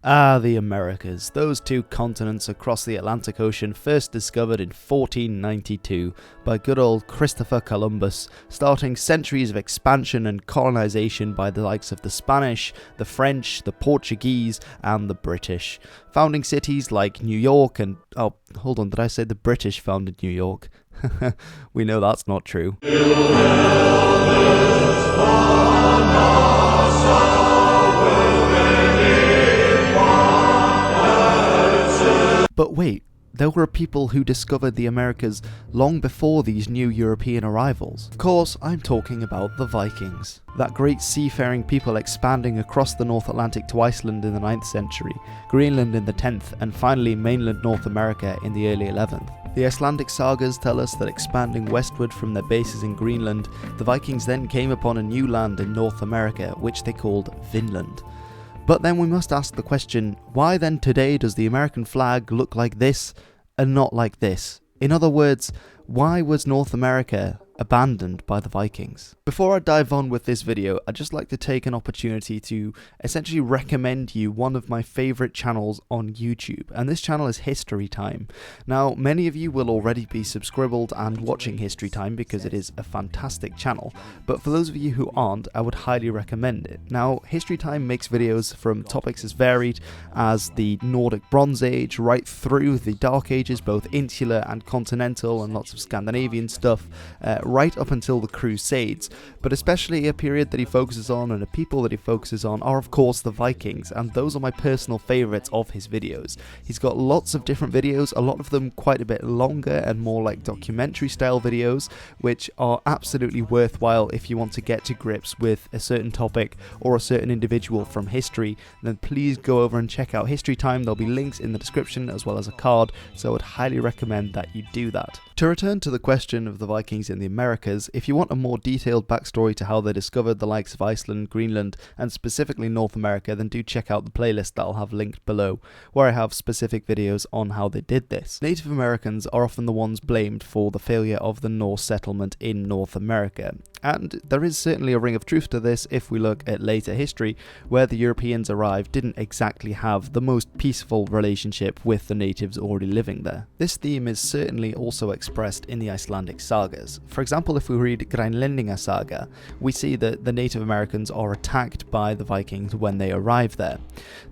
Ah, the Americas, those two continents across the Atlantic Ocean, first discovered in 1492 by good old Christopher Columbus, starting centuries of expansion and colonization by the likes of the Spanish, the French, the Portuguese, and the British. Founding cities like New York and... oh, hold on, did I say the British founded New York? We know that's not true. But wait, there were people who discovered the Americas long before these new European arrivals. Of course, I'm talking about the Vikings. That great seafaring people expanding across the North Atlantic to Iceland in the 9th century, Greenland in the 10th, and finally mainland North America in the early 11th. The Icelandic sagas tell us that expanding westward from their bases in Greenland, the Vikings then came upon a new land in North America, which they called Vinland. But then we must ask the question, why then today does the American flag look like this and not like this? In other words, why was North America abandoned by the Vikings? Before I dive on with this video, I'd just like to take an opportunity to essentially recommend you one of my favourite channels on YouTube, and this channel is History Time. Now, many of you will already be subscribed and watching History Time because it is a fantastic channel, but for those of you who aren't, I would highly recommend it. Now, History Time makes videos from topics as varied as the Nordic Bronze Age right through the Dark Ages, both insular and continental, and lots of Scandinavian stuff, right up until the Crusades, but especially a period that he focuses on and a people that he focuses on are of course the Vikings, and those are my personal favourites of his videos. He's got lots of different videos, a lot of them quite a bit longer and more like documentary style videos, which are absolutely worthwhile if you want to get to grips with a certain topic or a certain individual from history. Then please go over and check out History Time. There'll be links in the description as well as a card, so I would highly recommend that you do that. To return to the question of the Vikings in the Americas, if you want a more detailed backstory to how they discovered the likes of Iceland, Greenland, and specifically North America, then do check out the playlist that I'll have linked below, where I have specific videos on how they did this. Native Americans are often the ones blamed for the failure of the Norse settlement in North America, and there is certainly a ring of truth to this if we look at later history, where the Europeans arrived didn't exactly have the most peaceful relationship with the natives already living there. This theme is certainly also expressed in the Icelandic sagas. For example, if we read Greenland saga, we see that the Native Americans are attacked by the Vikings when they arrive there.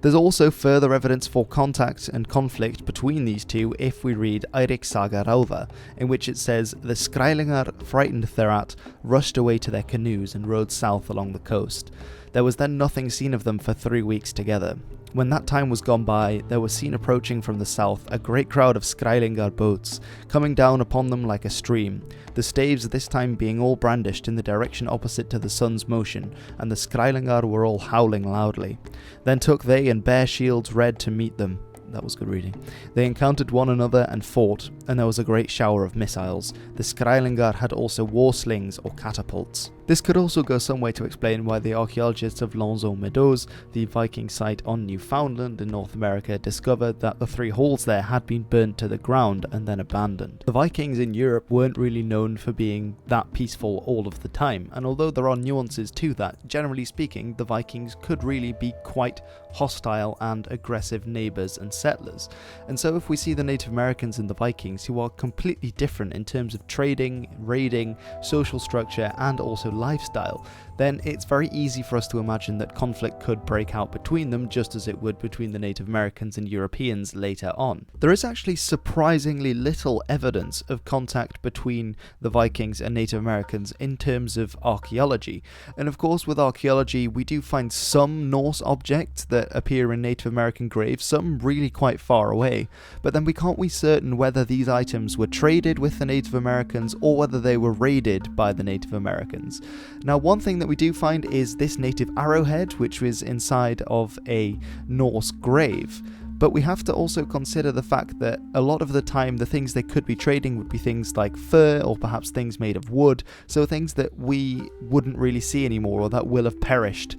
There's also further evidence for contact and conflict between these two if we read Erik saga Ráða, in which it says, the Skrællingar, frightened thereat, rushed away to their canoes and rowed south along the coast. There was then nothing seen of them for 3 weeks together. When that time was gone by, there was seen approaching from the south a great crowd of Skrællingar boats, coming down upon them like a stream, the staves this time being all brandished in the direction opposite to the sun's motion, and the Skrællingar were all howling loudly. Then took they and bare shields red to meet them. That was good reading. They encountered one another and fought, and there was a great shower of missiles. The Skrællingar had also war slings or catapults. This could also go some way to explain why the archaeologists of Lanzo Meadows, the Viking site on Newfoundland in North America, discovered that the 3 halls there had been burnt to the ground and then abandoned. The Vikings in Europe weren't really known for being that peaceful all of the time, and although there are nuances to that, generally speaking, the Vikings could really be quite hostile and aggressive neighbours and settlers. And so if we see the Native Americans and the Vikings, who are completely different in terms of trading, raiding, social structure, and also lifestyle, then it's very easy for us to imagine that conflict could break out between them, just as it would between the Native Americans and Europeans later on. There is actually surprisingly little evidence of contact between the Vikings and Native Americans in terms of archaeology. And of course, with archaeology, we do find some Norse objects that appear in Native American graves, some really quite far away, but then we can't be certain whether these items were traded with the Native Americans or whether they were raided by the Native Americans. Now, one thing that we do find is this native arrowhead, which was inside of a Norse grave. But we have to also consider the fact that a lot of the time the things they could be trading would be things like fur or perhaps things made of wood, so things that we wouldn't really see anymore or that will have perished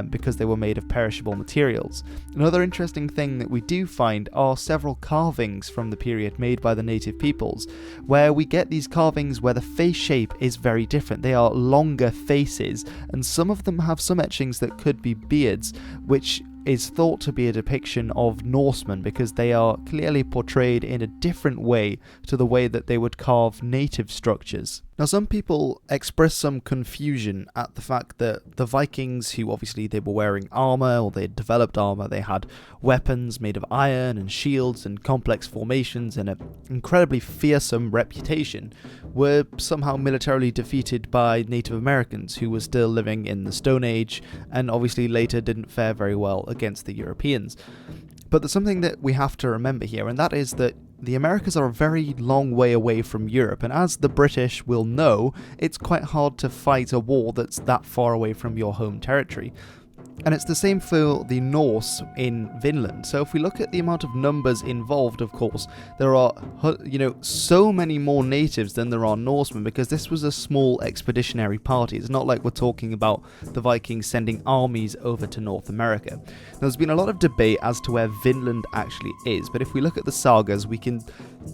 because they were made of perishable materials. Another interesting thing that we do find are several carvings from the period made by the native peoples, where we get these carvings where the face shape is very different. They are longer faces, and some of them have some etchings that could be beards, which is thought to be a depiction of Norsemen because they are clearly portrayed in a different way to the way that they would carve native structures. Now, some people express some confusion at the fact that the Vikings, who obviously they were wearing armor, or they had developed armor, they had weapons made of iron and shields and complex formations and an incredibly fearsome reputation, were somehow militarily defeated by Native Americans who were still living in the Stone Age and obviously later didn't fare very well against the Europeans. But there's something that we have to remember here, and that is that the Americas are a very long way away from Europe, and as the British will know, it's quite hard to fight a war that's that far away from your home territory. And it's the same for the Norse in Vinland. So if we look at the amount of numbers involved, of course, there are, so many more natives than there are Norsemen, because this was a small expeditionary party. It's not like we're talking about the Vikings sending armies over to North America. Now, there's been a lot of debate as to where Vinland actually is, but if we look at the sagas, we can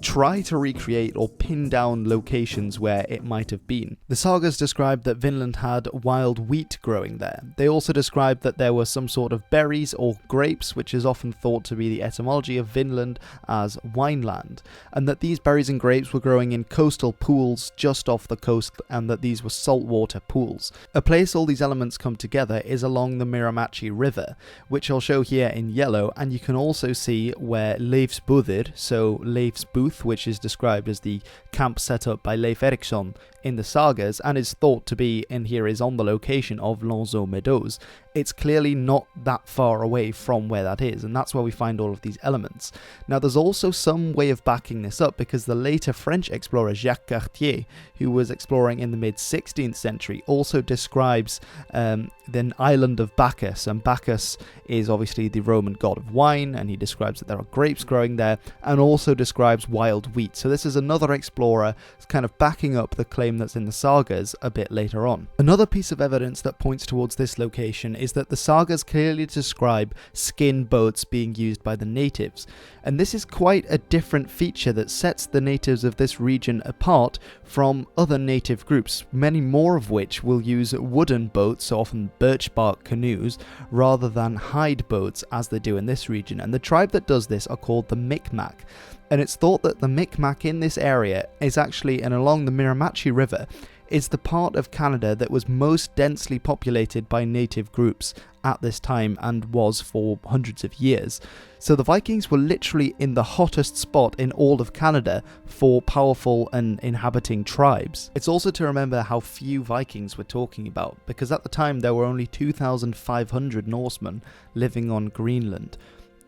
try to recreate or pin down locations where it might have been. The sagas describe that Vinland had wild wheat growing there. They also describe that there were some sort of berries or grapes, which is often thought to be the etymology of Vinland as wineland, and that these berries and grapes were growing in coastal pools just off the coast, and that these were saltwater pools. A place all these elements come together is along the Miramachi River, which I'll show here in yellow, and you can also see where Leif's Búðir, so Leif's booth, which is described as the camp set up by Leif Eriksson in the sagas and is thought to be, and here is on the location of Lanzo-Meadows. It's clearly not that far away from where that is, and that's where we find all of these elements. Now, there's also some way of backing this up, because the later French explorer Jacques Cartier, who was exploring in the mid-16th century, also describes the island of Bacchus, and Bacchus is obviously the Roman god of wine, and he describes that there are grapes growing there, and also describes wild wheat. So this is another explorer kind of backing up the claim that's in the sagas a bit later on. Another piece of evidence that points towards this location is that the sagas clearly describe skin boats being used by the natives, and this is quite a different feature that sets the natives of this region apart from other native groups, many more of which will use wooden boats, so often birch bark canoes, rather than hide boats as they do in this region. And the tribe that does this are called the Micmac. And it's thought that the Micmac in this area is actually, and along the Miramachi River, is the part of Canada that was most densely populated by native groups at this time, and was for hundreds of years. So the Vikings were literally in the hottest spot in all of Canada for powerful and inhabiting tribes. It's also to remember how few Vikings we're talking about, because at the time there were only 2,500 Norsemen living on Greenland.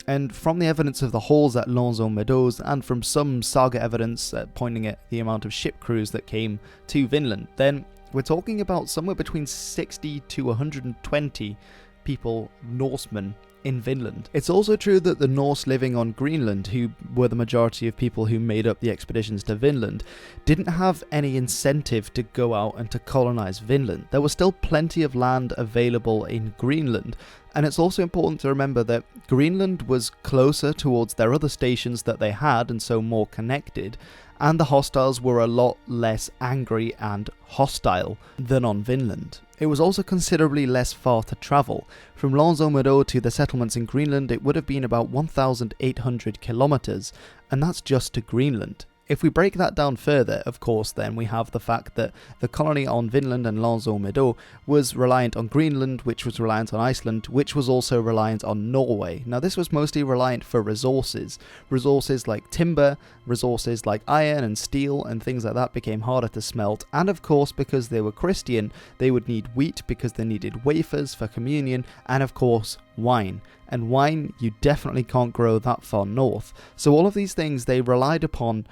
And from the evidence of the halls at Lanzo-Meadows, and from some saga evidence pointing at the amount of ship crews that came to Vinland, then we're talking about somewhere between 60 to 120 people, Norsemen, in Vinland. It's also true that the Norse living on Greenland, who were the majority of people who made up the expeditions to Vinland, didn't have any incentive to go out and to colonize Vinland. There was still plenty of land available in Greenland, and it's also important to remember that Greenland was closer towards their other stations that they had, and so more connected, and the hostiles were a lot less angry and hostile than on Vinland. It was also considerably less far to travel. From Lanzo-Meadows to the settlements in Greenland, it would have been about 1,800 kilometers, and that's just to Greenland. If we break that down further, of course, then we have the fact that the colony on Vinland and Lanzo-Meadows was reliant on Greenland, which was reliant on Iceland, which was also reliant on Norway. Now, this was mostly reliant for resources. Resources like timber, resources like iron and steel, and things like that became harder to smelt. And of course, because they were Christian, they would need wheat because they needed wafers for communion, and of course, wine. And wine, you definitely can't grow that far north. So all of these things they relied upon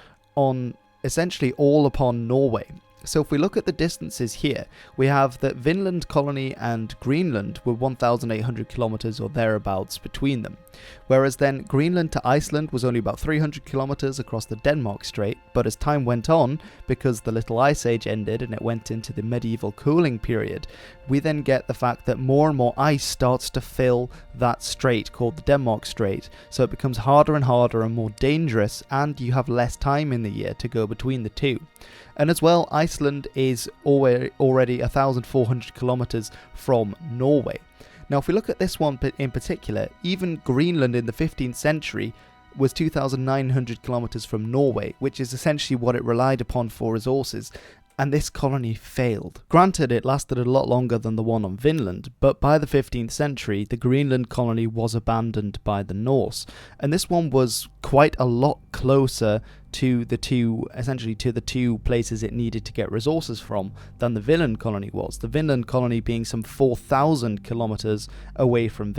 essentially all upon Norway. So if we look at the distances here, we have that Vinland colony and Greenland were 1,800 kilometers or thereabouts between them. Whereas then Greenland to Iceland was only about 300 kilometers across the Denmark Strait, but as time went on, because the Little Ice Age ended and it went into the medieval cooling period, we then get the fact that more and more ice starts to fill that strait called the Denmark Strait, so it becomes harder and harder and more dangerous, and you have less time in the year to go between the two. And as well, Iceland is already 1,400 kilometers from Norway. Now, if we look at this one in particular, even Greenland in the 15th century was 2,900 kilometers from Norway, which is essentially what it relied upon for resources, and this colony failed. Granted, it lasted a lot longer than the one on Vinland, but by the 15th century, the Greenland colony was abandoned by the Norse, and this one was quite a lot closer to the two places it needed to get resources from than the Vinland colony was. The Vinland colony being some 4,000 kilometers away from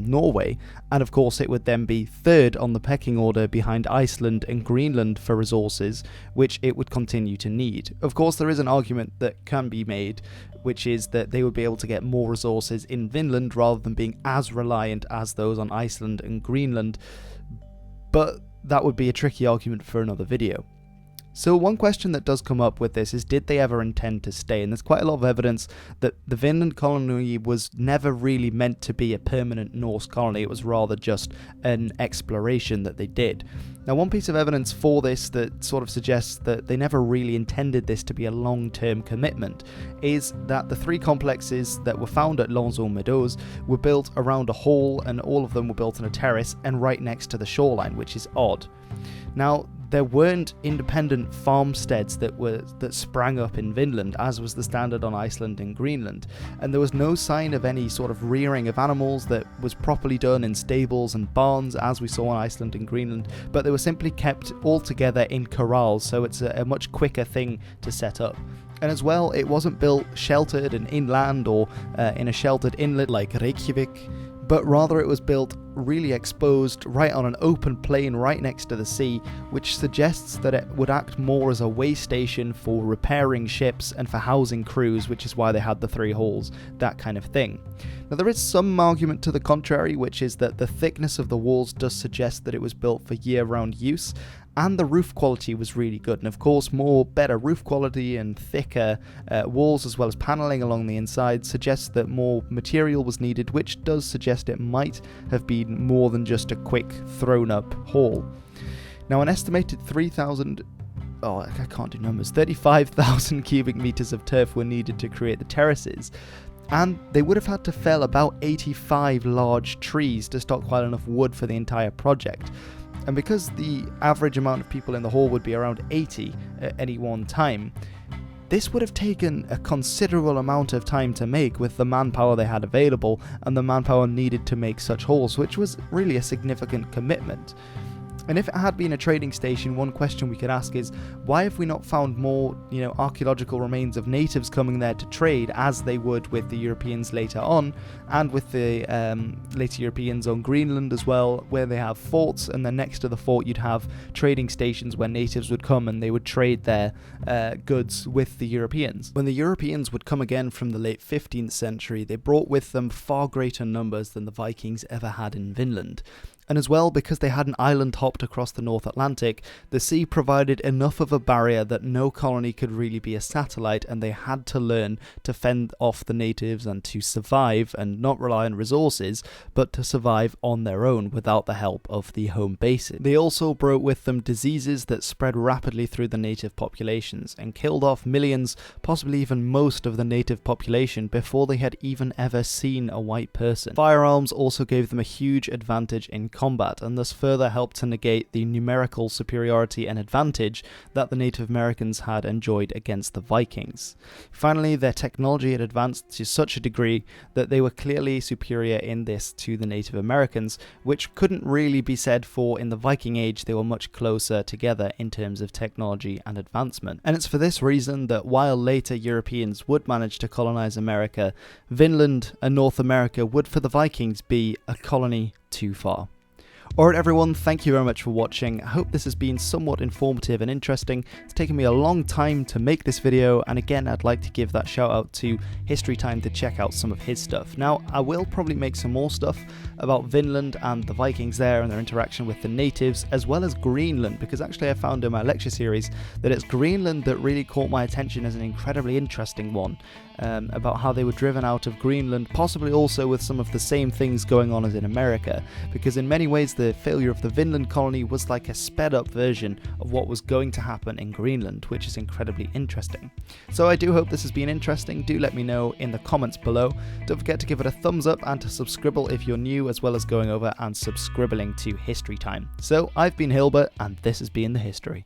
Norway, and of course it would then be third on the pecking order behind Iceland and Greenland for resources, which it would continue to need. Of course, there is an argument that can be made, which is that they would be able to get more resources in Vinland rather than being as reliant as those on Iceland and Greenland, but that would be a tricky argument for another video. So one question that does come up with this is, did they ever intend to stay? And there's quite a lot of evidence that the Vinland colony was never really meant to be a permanent Norse colony. It was rather just an exploration that they did. Now, one piece of evidence for this that sort of suggests that they never really intended this to be a long-term commitment is that the three complexes that were found at Lanzon-Meadows were built around a hall, and all of them were built on a terrace and right next to the shoreline, which is odd. Now, there weren't independent farmsteads that sprang up in Vinland, as was the standard on Iceland and Greenland, and there was no sign of any sort of rearing of animals that was properly done in stables and barns, as we saw on Iceland and Greenland, but they were simply kept all together in corrals, so it's a much quicker thing to set up. And as well, it wasn't built sheltered and inland or in a sheltered inlet like Reykjavik, but rather it was built really exposed right on an open plain right next to the sea, which suggests that it would act more as a way station for repairing ships and for housing crews, which is why they had the three halls, that kind of thing. Now, there is some argument to the contrary, which is that the thickness of the walls does suggest that it was built for year-round use, and the roof quality was really good. And of course, better roof quality and thicker walls, as well as paneling along the inside, suggests that more material was needed, which does suggest it might have been more than just a quick thrown up hall. Now, an estimated 35,000 cubic meters of turf were needed to create the terraces, and they would have had to fell about 85 large trees to stockpile enough wood for the entire project. And because the average amount of people in the hall would be around 80 at any one time, this would have taken a considerable amount of time to make with the manpower they had available and the manpower needed to make such halls, which was really a significant commitment. And if it had been a trading station, one question we could ask is, why have we not found more, archaeological remains of natives coming there to trade, as they would with the Europeans later on, and with the later Europeans on Greenland as well, where they have forts, and then next to the fort you'd have trading stations where natives would come and they would trade their goods with the Europeans. When the Europeans would come again from the late 15th century, they brought with them far greater numbers than the Vikings ever had in Vinland. And as well, because they had an island hopped across the North Atlantic, the sea provided enough of a barrier that no colony could really be a satellite, and they had to learn to fend off the natives and to survive and not rely on resources, but to survive on their own without the help of the home bases. They also brought with them diseases that spread rapidly through the native populations and killed off millions, possibly even most of the native population before they had even ever seen a white person. Firearms also gave them a huge advantage in combat, and thus further helped to negate the numerical superiority and advantage that the Native Americans had enjoyed against the Vikings. Finally, their technology had advanced to such a degree that they were clearly superior in this to the Native Americans, which couldn't really be said for in the Viking Age. They were much closer together in terms of technology and advancement. And it's for this reason that while later Europeans would manage to colonize America, Vinland and North America would for the Vikings be a colony too far. Alright everyone, thank you very much for watching. I hope this has been somewhat informative and interesting. It's taken me a long time to make this video, and again I'd like to give that shout out to History Time to check out some of his stuff. Now, I will probably make some more stuff about Vinland and the Vikings there and their interaction with the natives, as well as Greenland, because actually I found in my lecture series that it's Greenland that really caught my attention as an incredibly interesting one. About how they were driven out of Greenland, possibly also with some of the same things going on as in America, because in many ways the the failure of the Vinland colony was like a sped up version of what was going to happen in Greenland, which is incredibly interesting. So I do hope this has been interesting. Do let me know in the comments below. Don't forget to give it a thumbs up and to subscribe if you're new, as well as going over and subscribing to History Time. So I've been Hilbert, and this has been The History.